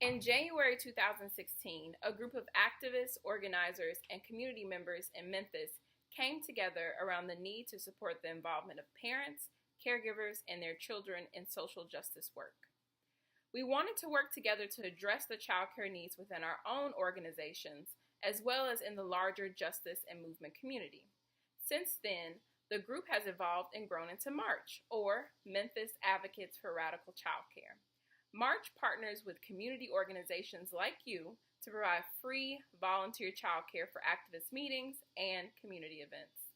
In January 2016, a group of activists, organizers, and community members in Memphis came together around the need to support the involvement of parents, caregivers, and their children in social justice work. We wanted to work together to address the childcare needs within our own organizations, as well as in the larger justice and movement community. Since then, the group has evolved and grown into M.A.R.CH, or Memphis Advocates for Radical Childcare. M.A.R.CH partners with community organizations like you to provide free volunteer childcare for activist meetings and community events.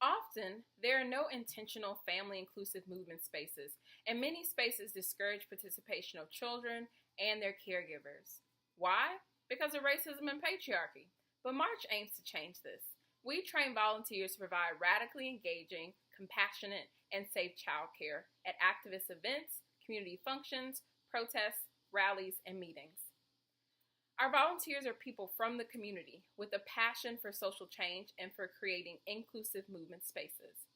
Often, there are no intentional family-inclusive movement spaces, and many spaces discourage participation of children and their caregivers. Why? Because of racism and patriarchy. But M.A.R.CH aims to change this. We train volunteers to provide radically engaging, compassionate, and safe childcare at activist events, community functions, protests, rallies, and meetings. Our volunteers are people from the community with a passion for social change and for creating inclusive movement spaces.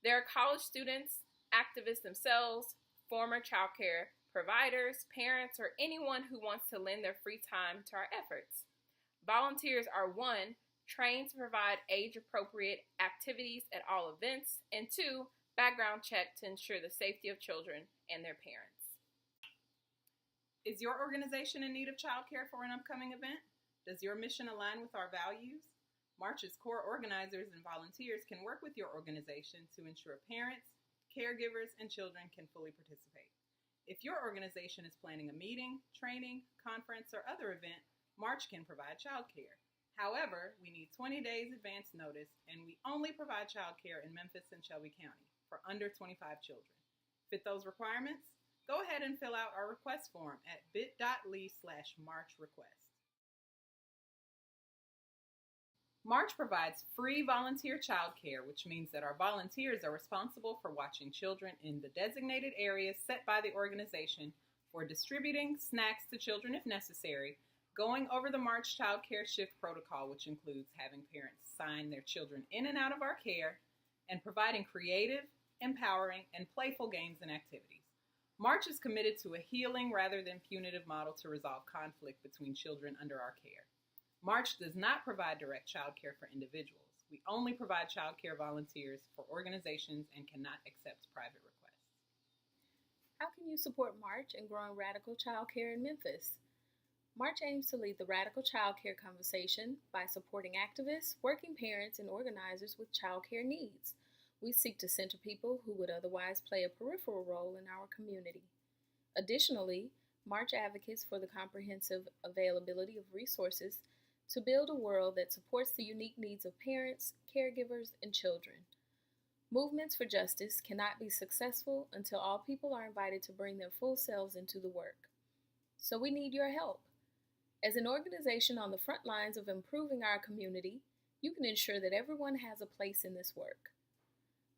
There are college students, activists themselves, former childcare providers, parents, or anyone who wants to lend their free time to our efforts. Volunteers are 1, trained to provide age-appropriate activities at all events, and 2, background check to ensure the safety of children and their parents. Is your organization in need of childcare for an upcoming event? Does your mission align with our values? M.A.R.CH's core organizers and volunteers can work with your organization to ensure parents, caregivers, and children can fully participate. If your organization is planning a meeting, training, conference, or other event, M.A.R.CH can provide childcare. However, we need 20 days advance notice, and we only provide childcare in Memphis and Shelby County for under 25 children. Fit those requirements? Go ahead and fill out our request form at bit.ly/MARCHrequest. M.A.R.CH provides free volunteer childcare, which means that our volunteers are responsible for watching children in the designated areas set by the organization, for distributing snacks to children if necessary, going over the M.A.R.CH childcare shift protocol, which includes having parents sign their children in and out of our care, and providing creative, empowering, and playful games and activities. M.A.R.CH is committed to a healing rather than punitive model to resolve conflict between children under our care. M.A.R.CH does not provide direct child care for individuals. We only provide child care volunteers for organizations and cannot accept private requests. How can you support M.A.R.CH in growing radical child care in Memphis? M.A.R.CH aims to lead the radical child care conversation by supporting activists, working parents, and organizers with child care needs. We seek to center people who would otherwise play a peripheral role in our community. Additionally, M.A.R.CH advocates for the comprehensive availability of resources to build a world that supports the unique needs of parents, caregivers, and children. Movements for justice cannot be successful until all people are invited to bring their full selves into the work. So we need your help. As an organization on the front lines of improving our community, you can ensure that everyone has a place in this work.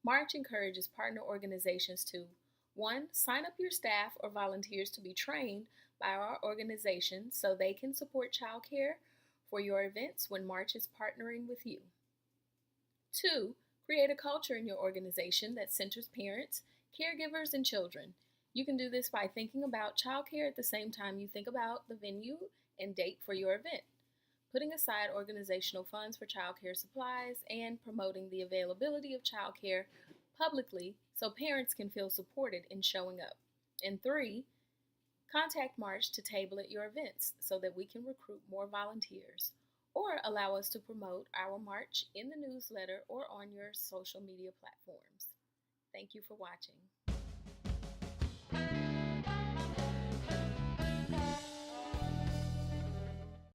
M.A.R.CH encourages partner organizations to 1. Sign up your staff or volunteers to be trained by our organization so they can support child care for your events when M.A.R.CH is partnering with you. 2. Create a culture in your organization that centers parents, caregivers, and children. You can do this by thinking about child care at the same time you think about the venue and date for your event, putting aside organizational funds for child care supplies, and promoting the availability of child care publicly so parents can feel supported in showing up. And 3, contact M.A.R.CH to table at your events so that we can recruit more volunteers, or allow us to promote our M.A.R.CH in the newsletter or on your social media platforms. Thank you for watching.